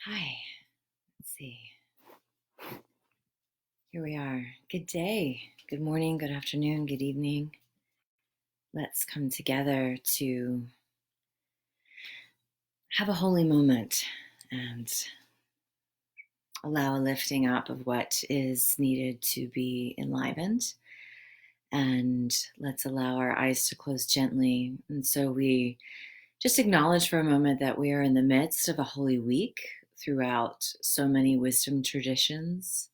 Hi, let's see. Here we are. Good day, good morning, good afternoon, good evening. Let's come together to have a holy moment and allow a lifting up of what is needed to be enlivened. And let's allow our eyes to close gently. And so we just acknowledge for a moment that we are in the midst of a holy week throughout so many wisdom traditions,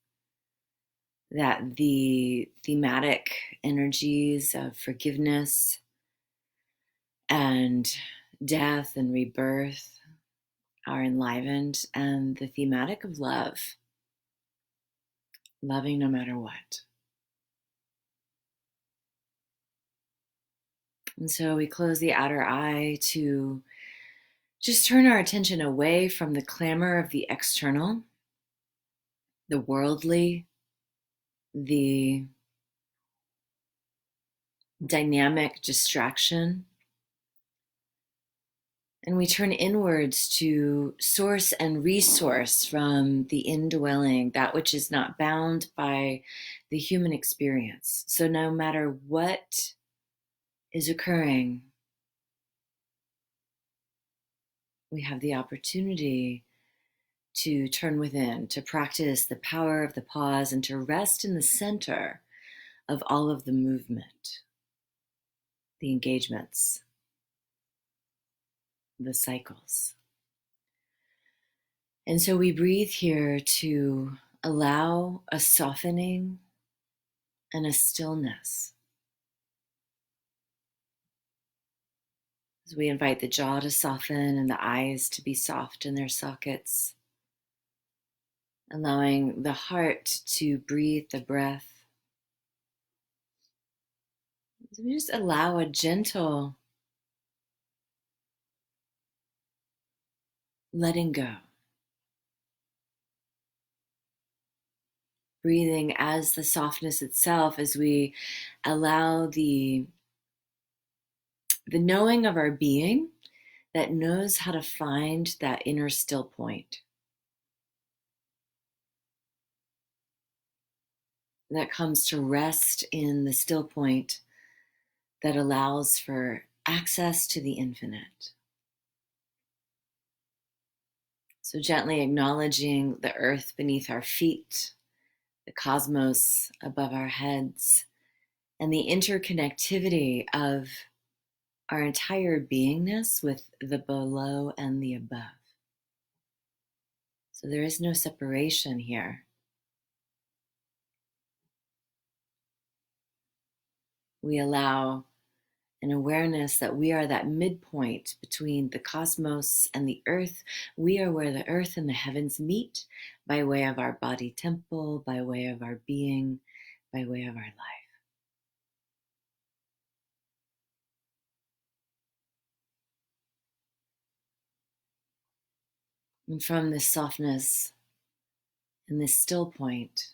that the thematic energies of forgiveness and death and rebirth are enlivened, and the thematic of love, loving no matter what. And so we close the outer eye to just turn our attention away from the clamor of the external, the worldly, the dynamic distraction. And we turn inwards to source and resource from the indwelling, that which is not bound by the human experience. So no matter what is occurring, we have the opportunity to turn within, to practice the power of the pause, and to rest in the center of all of the movement, the engagements, the cycles. And so we breathe here to allow a softening and a stillness. As we invite the jaw to soften and the eyes to be soft in their sockets, allowing the heart to breathe the breath. So we just allow a gentle letting go. Breathing as the softness itself, as we allow the knowing of our being that knows how to find that inner still point, that comes to rest in the still point that allows for access to the infinite. So gently acknowledging the earth beneath our feet, the cosmos above our heads, and the interconnectivity of our entire beingness with the below and the above. So there is no separation here. We allow an awareness that we are that midpoint between the cosmos and the earth. We are where the earth and the heavens meet, by way of our body temple, by way of our being, by way of our life. And from this softness and this still point,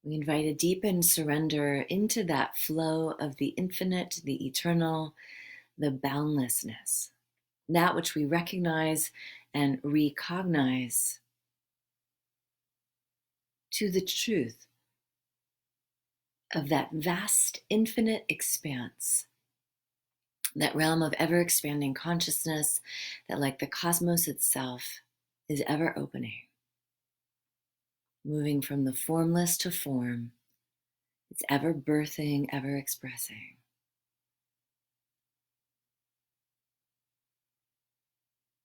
we invite a deepened surrender into that flow of the infinite, the eternal, the boundlessness, that which we recognize and recognize to the truth of that vast, infinite expanse, that realm of ever expanding consciousness that, like the cosmos itself, is ever opening, moving from the formless to form. It's ever birthing, ever expressing.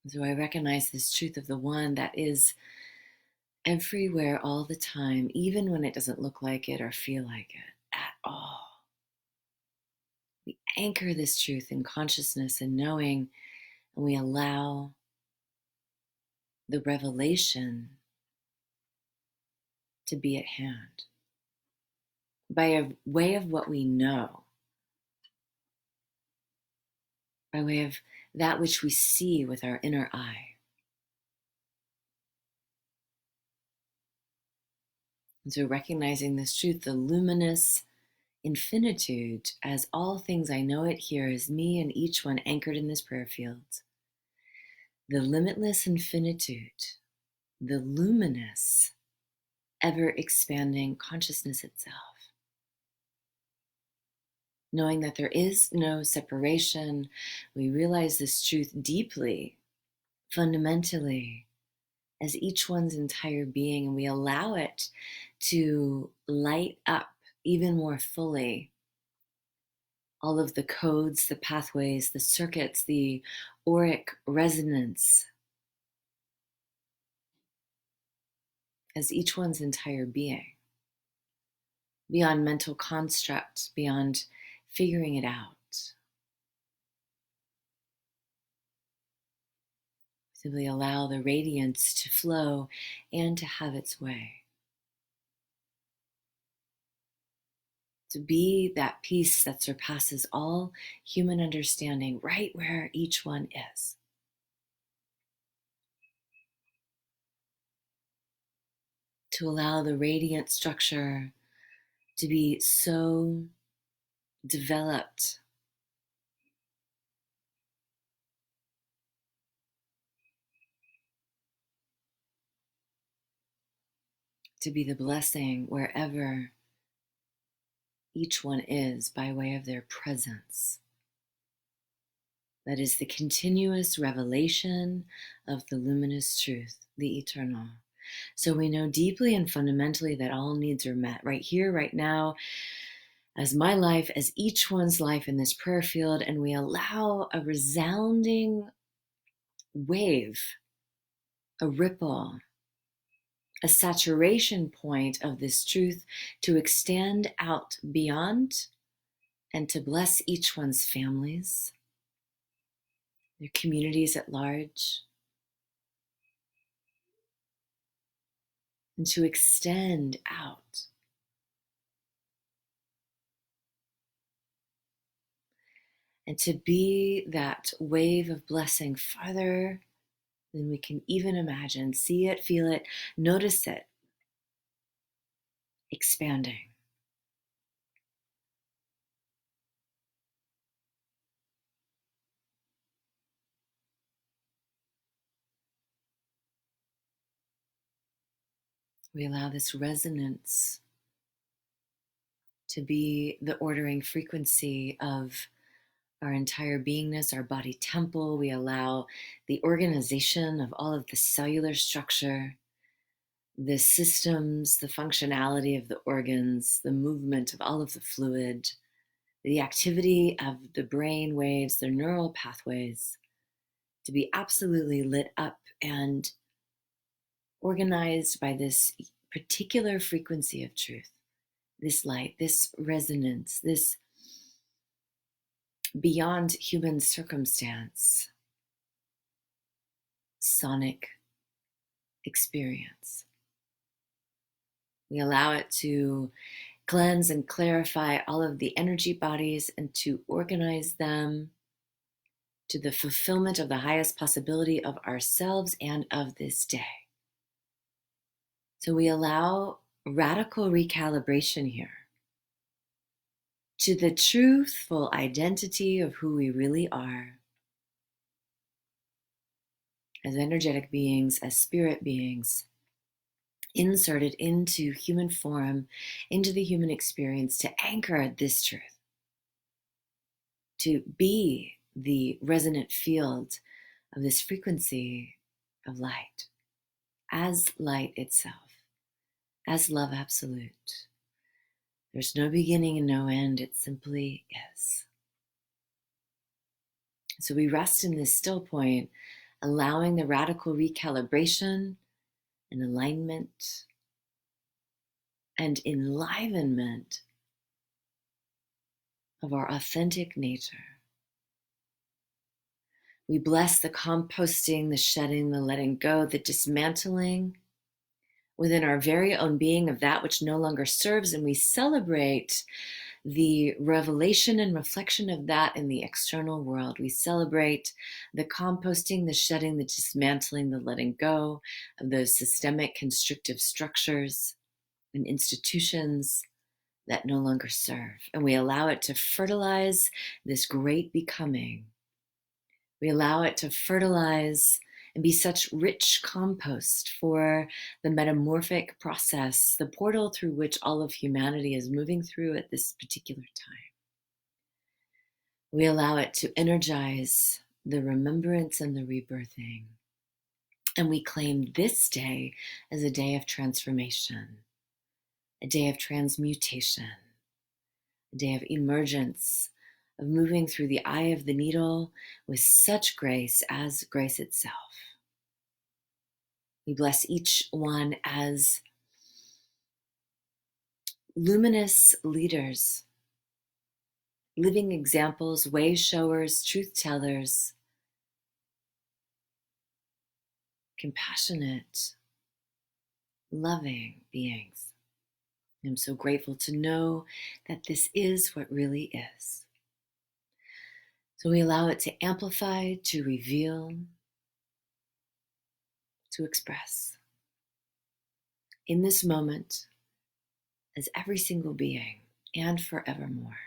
So I recognize this truth of the one that is everywhere all the time, even when it doesn't look like it or feel like it at all. We anchor this truth in consciousness and knowing, and we allow the revelation to be at hand by a way of what we know, by way of that which we see with our inner eye. And so recognizing this truth, the luminous infinitude, as all things I know it here is me and each one anchored in this prayer field. the limitless infinitude, the luminous, ever expanding consciousness itself. Knowing that there is no separation, we realize this truth deeply, fundamentally, as each one's entire being, and we allow it to light up even more fully all of the codes, the pathways, the circuits, the auric resonance, as each one's entire being, beyond mental construct, beyond figuring it out. Simply allow the radiance to flow and to have its way. To be that peace that surpasses all human understanding right where each one is. To allow the radiant structure to be so developed to be the blessing wherever each one is by way of their presence. That is the continuous revelation of the luminous truth, the eternal. So we know deeply and fundamentally that all needs are met right here, right now, as my life, as each one's life in this prayer field, and we allow a resounding wave, a ripple, a saturation point of this truth to extend out beyond and to bless each one's families, their communities at large, and to extend out. And to be that wave of blessing farther than we can even imagine. See it, feel it, notice it, expanding. We allow this resonance to be the ordering frequency of our entire beingness, our body temple. We allow the organization of all of the cellular structure, the systems, the functionality of the organs, the movement of all of the fluid, the activity of the brain waves, the neural pathways, to be absolutely lit up and organized by this particular frequency of truth, this light, this resonance, this beyond human circumstance sonic experience. We allow it to cleanse and clarify all of the energy bodies and to organize them to the fulfillment of the highest possibility of ourselves and of this day. So we allow radical recalibration here to the truthful identity of who we really are as energetic beings, as spirit beings, inserted into human form, into the human experience to anchor this truth, to be the resonant field of this frequency of light, as light itself, as love absolute. There's no beginning and no end, it simply is. So we rest in this still point, allowing the radical recalibration and alignment and enlivenment of our authentic nature. We bless the composting, the shedding, the letting go, the dismantling within our very own being of that which no longer serves, and we celebrate the revelation and reflection of that in the external world. We celebrate the composting, the shedding, the dismantling, the letting go of those systemic constrictive structures and institutions that no longer serve. And we allow it to fertilize this great becoming. We allow it to fertilize and be such rich compost for the metamorphic process, the portal through which all of humanity is moving through at this particular time. We allow it to energize the remembrance and the rebirthing. And we claim this day as a day of transformation, a day of transmutation, a day of emergence, of moving through the eye of the needle with such grace as grace itself. We bless each one as luminous leaders, living examples, way showers, truth tellers, compassionate, loving beings. I'm so grateful to know that this is what really is. So we allow it to amplify, to reveal, to express in this moment as every single being and forevermore.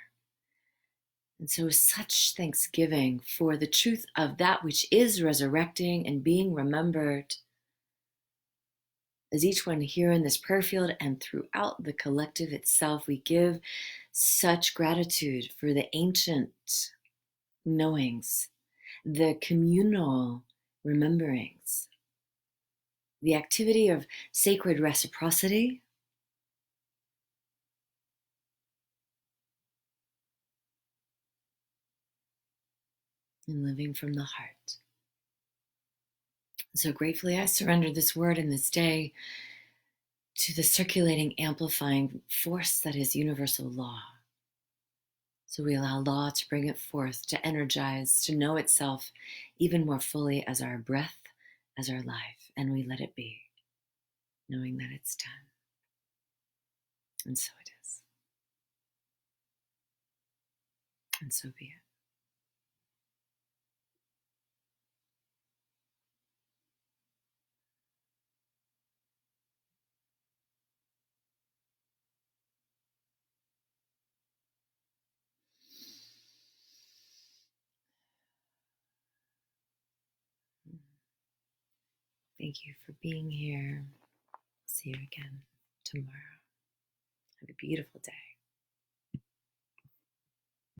And so such thanksgiving for the truth of that which is resurrecting and being remembered, as each one here in this prayer field and throughout the collective itself, we give such gratitude for the ancient knowings, the communal rememberings, the activity of sacred reciprocity, and living from the heart. So gratefully, I surrender this word in this day to the circulating, amplifying force that is universal law. So we allow law to bring it forth, to energize, to know itself even more fully as our breath, as our life, and we let it be, knowing that it's done. And so it is. And so be it. Thank you for being here. See you again tomorrow. Have a beautiful day.